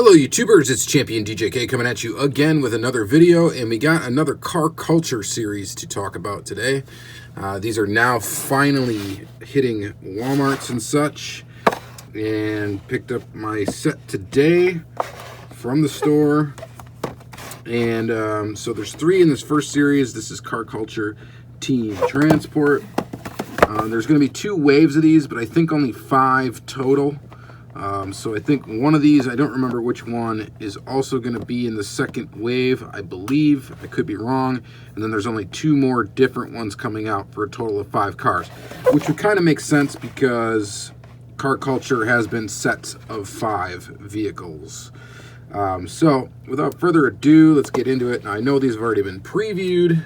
Hello YouTubers, it's Championdjk coming at you again with another video, and we got another car culture series to talk about today. These are now finally hitting Walmarts and such, and picked up my set today from the store. And so there's 3 in this first series. This is Car Culture Team Transport. There's going to be 2 waves of these, but I think only 5 total. So I think one of these, I don't remember which one, is also going to be in the second wave, I believe. I could be wrong. And then there's only 2 more different ones coming out for a total of 5 cars, which would kind of make sense because Car Culture has been sets of 5 vehicles. So without further ado, let's get into it. Now, I know these have already been previewed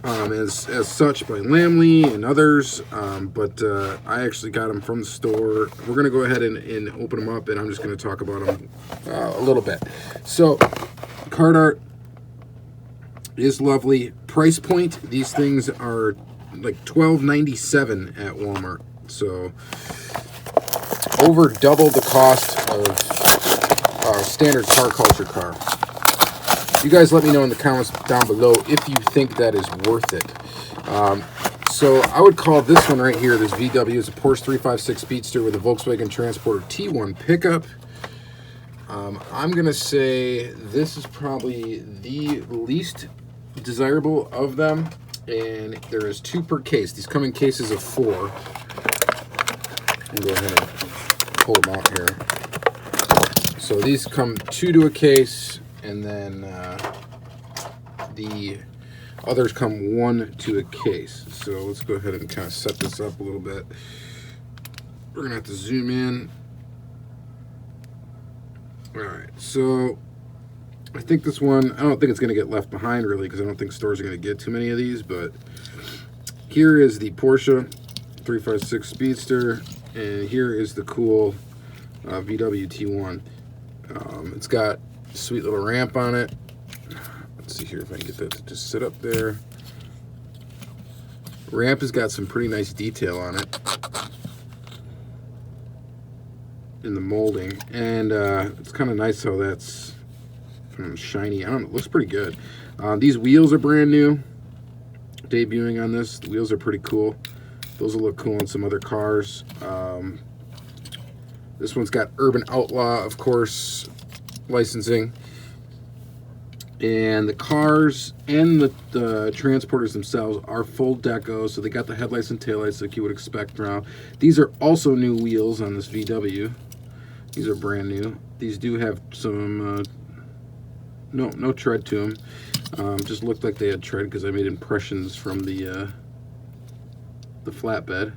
as such by Lamley and others, but I actually got them from the store. We're going to go ahead and open them up, and I'm just going to talk about them a little bit. So, card art is lovely. Price point, these things are like $12.97 at Walmart. So, over double the cost of a standard Car Culture car. You guys let me know in the comments down below if you think that is worth it. So I would call this one right here, this VW, is a Porsche 356 Speedster with a Volkswagen Transporter T1 pickup. I'm going to say this is probably the least desirable of them, and there is 2 per case. These come in cases of 4. I'll go ahead and pull them out here. So these come 2 to a case, and then the others come 1 to a case. So let's go ahead and kind of set this up a little bit. We're gonna have to zoom in. All right, so I think this one, I don't think it's gonna get left behind really, because I don't think stores are gonna get too many of these, but here is the Porsche 356 Speedster, and here is the cool VW T1. It's got a sweet little ramp on it. Let's see here if I can get that to just sit up there. Ramp has got some pretty nice detail on it in the molding, and it's kind of nice how that's shiny. I don't know, it looks pretty good. These wheels are brand new, debuting on this. The wheels are pretty cool. Those will look cool on some other cars. This one's got Urban Outlaw, of course, licensing. And the cars and the transporters themselves are full deco, so they got the headlights and taillights like you would expect now. These are also new wheels on this VW. These are brand new. These do have some no tread to them. Just looked like they had tread because I made impressions from the flatbed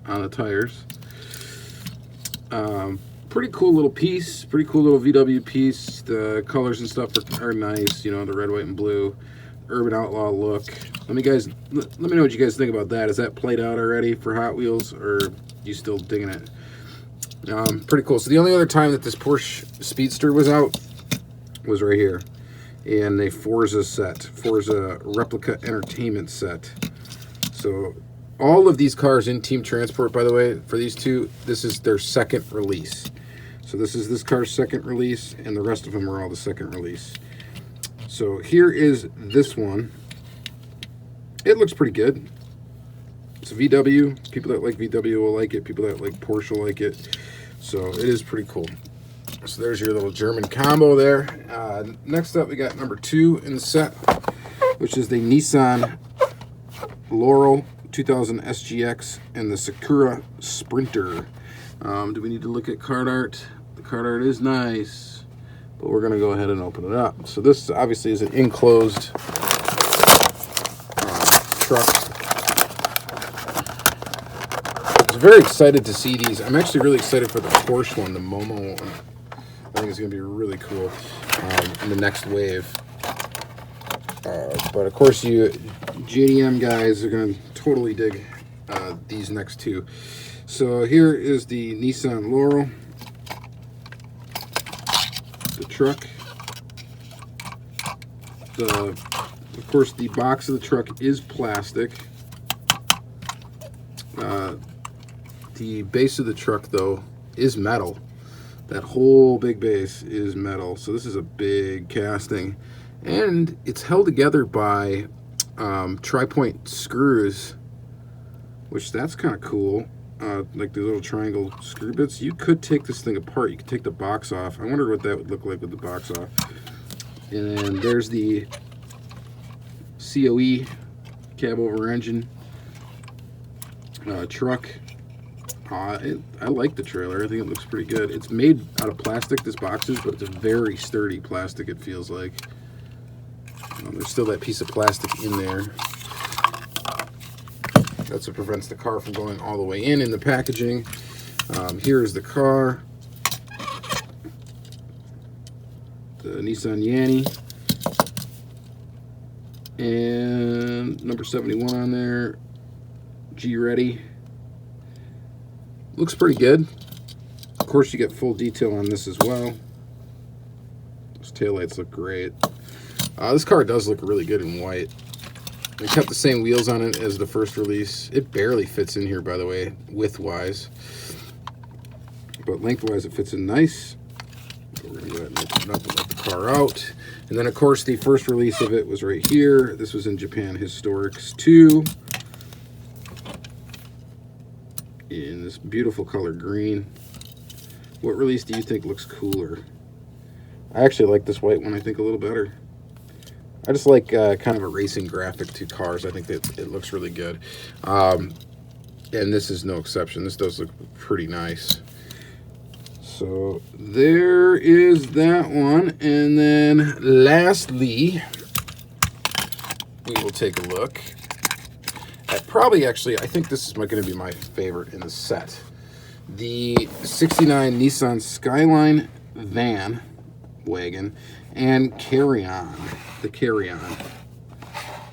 on the tires. Pretty cool little piece, pretty cool little VW piece. The colors and stuff are nice, you know, the red, white, and blue. Urban Outlaw look. Let me know what you guys think about that. Is that played out already for Hot Wheels, or are you still digging it? Pretty cool. So the only other time that this Porsche Speedster was out was right here, and a Forza set, Forza Replica Entertainment set. So all of these cars in Team Transport, by the way, for these 2, this is their second release. So this is this car's second release, and the rest of them are all the second release. So here is this one. It looks pretty good. It's a VW. People that like VW will like it. People that like Porsche will like it. So it is pretty cool. So there's your little German combo there. Next up, we got number 2 in the set, which is the Nissan Laurel 2000 SGX and the Sakura Sprinter. Do we need to look at card art? The card art is nice, but we're going to go ahead and open it up. So this obviously is an enclosed truck. I was very excited to see these. I'm actually really excited for the Porsche one, the Momo one. I think it's going to be really cool in the next wave. But of course, you JDM guys are going to totally dig these next 2. So here is the Nissan Laurel, the truck. Of course, the box of the truck is plastic. The base of the truck, though, is metal. That whole big base is metal, so this is a big casting. And it's held together by tri-point screws, which that's kind of cool. Like the little triangle screw bits. You could take this thing apart. You could take the box off. I wonder what that would look like with the box off. And then there's the COE, cab over engine truck. I like the trailer. I think it looks pretty good. It's made out of plastic, this box is, but it's a very sturdy plastic, it feels like. There's still that piece of plastic in there. That's what prevents the car from going all the way in the packaging. Here is the car. The Nissan Yanny. And number 71 on there. G-Ready. Looks pretty good. Of course, you get full detail on this as well. Those taillights look great. This car does look really good in white. They kept the same wheels on it as the first release. It barely fits in here, by the way, width-wise. But length-wise, it fits in nice. We're going to go ahead and open it up and let the car out. And then, of course, the first release of it was right here. This was in Japan Historics 2. In this beautiful color green. What release do you think looks cooler? I actually like this white one, I think, a little better. I just like kind of a racing graphic to cars. I think that it looks really good. And this is no exception. This does look pretty nice. So there is that one. And then lastly, we will take a look at probably, actually, I think this is going to be my favorite in the set. The 69 Nissan Skyline van, wagon, and carry-on. The carry-on.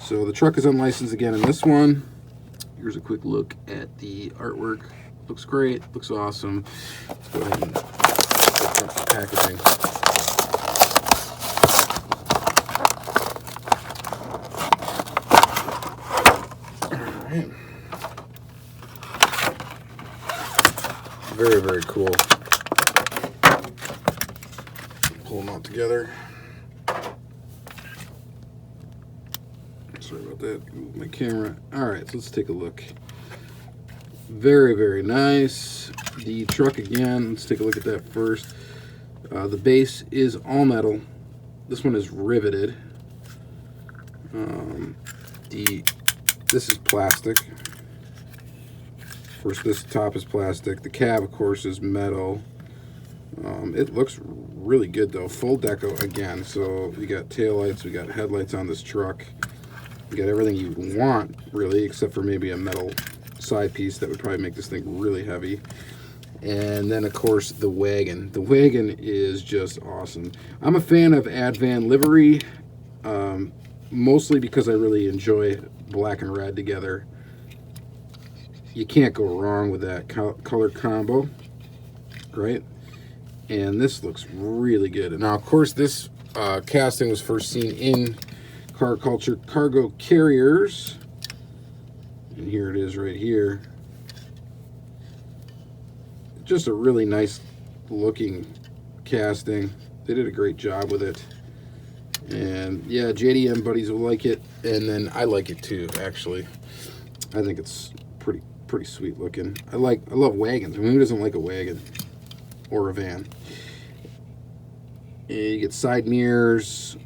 So the truck is unlicensed again in this one. Here's a quick look at the artwork. Looks great. Looks awesome. Let's go ahead and open up the packaging. All right. Very, very cool. Pull them out together. Sorry about that. Move my camera. All right, so let's take a look. Very, very nice. The truck again. Let's take a look at that first. The base is all metal. This one is riveted. This is plastic. First, this top is plastic. The cab, of course, is metal. It looks really good though. Full deco again. So we got taillights, we got headlights on this truck. You got everything you want, really, except for maybe a metal side piece that would probably make this thing really heavy. And then, of course, the wagon. The wagon is just awesome. I'm a fan of Advan livery, mostly because I really enjoy black and red together. You can't go wrong with that color combo, right? And this looks really good. Now, of course, this casting was first seen in Car Culture Cargo Carriers. And here it is right here. Just a really nice looking casting. They did a great job with it. And yeah, JDM buddies will like it. And then I like it too, actually. I think it's pretty sweet looking. I love wagons. I mean, who doesn't like a wagon or a van? And you get side mirrors.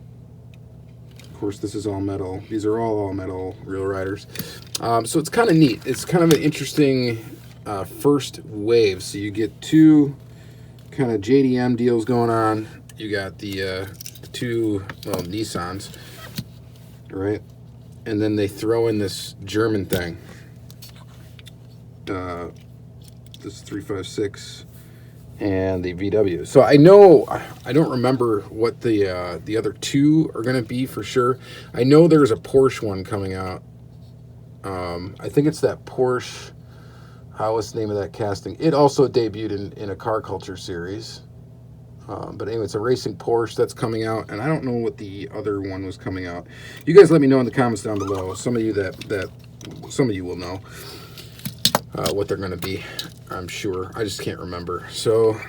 Of course, this is all metal. These are all metal Real Riders. So it's kind of neat. It's kind of an interesting first wave. So you get two kind of JDM deals going on. You got the two Nissans, right? And then they throw in this German thing. This 356 and the VW. So I know, I don't remember what the other two are going to be for sure. I know there's a Porsche one coming out. I think it's that Porsche, what's the name of that casting? It also debuted in a Car Culture series. But anyway, it's a racing Porsche that's coming out, and I don't know what the other one was coming out. You guys let me know in the comments down below. Some of you some of you will know what they're going to be, I'm sure. I just can't remember. So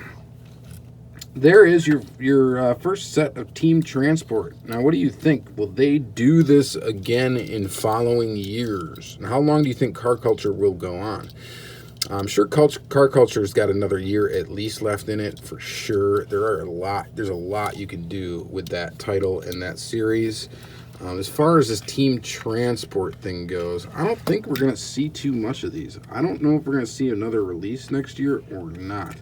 there is your first set of Team Transport. Now, what do you think? Will they do this again in following years? And how long do you think car culture will go on? I'm sure car culture's got another year at least left in it for sure. There's a lot you can do with that title and that series. As far as this Team Transport thing goes, I don't think we're going to see too much of these. I don't know if we're going to see another release next year or not.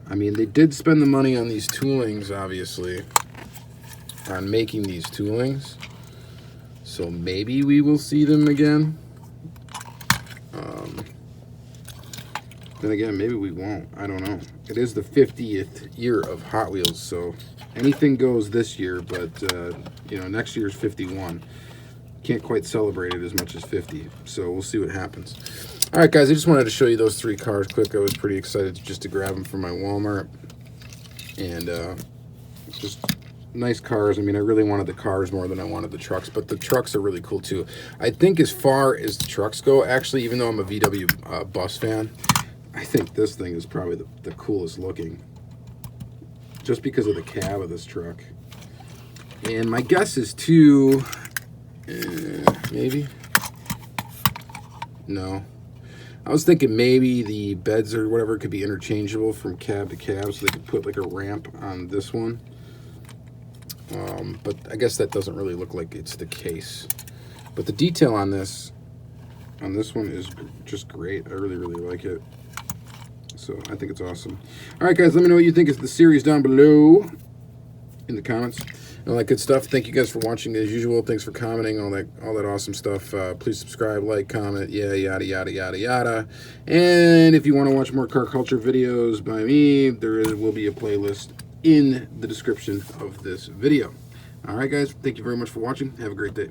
I mean, they did spend the money on these toolings, obviously, on making these toolings. So maybe we will see them again. Then again, maybe we won't. I don't know. It is the 50th year of Hot Wheels, so anything goes this year, but, you know, next year's 51. Can't quite celebrate it as much as 50, so we'll see what happens. All right, guys, I just wanted to show you those 3 cars quick. I was pretty excited just to grab them from my Walmart. And just nice cars. I mean, I really wanted the cars more than I wanted the trucks, but the trucks are really cool, too. I think as far as the trucks go, actually, even though I'm a VW bus fan, I think this thing is probably the coolest looking, just because of the cab of this truck. And my guess is, too, maybe? No. I was thinking maybe the beds or whatever could be interchangeable from cab to cab, so they could put like a ramp on this one. But I guess that doesn't really look like it's the case. But the detail on this one is just great. I really, really like it. So I think it's awesome. All right, guys, let me know what you think of the series down below in the comments. All that good stuff. Thank you guys for watching as usual. Thanks for commenting, all that awesome stuff. Please subscribe, like, comment, yeah, yada, yada, yada, yada. And if you want to watch more car culture videos by me, will be a playlist in the description of this video. All right, guys. Thank you very much for watching. Have a great day.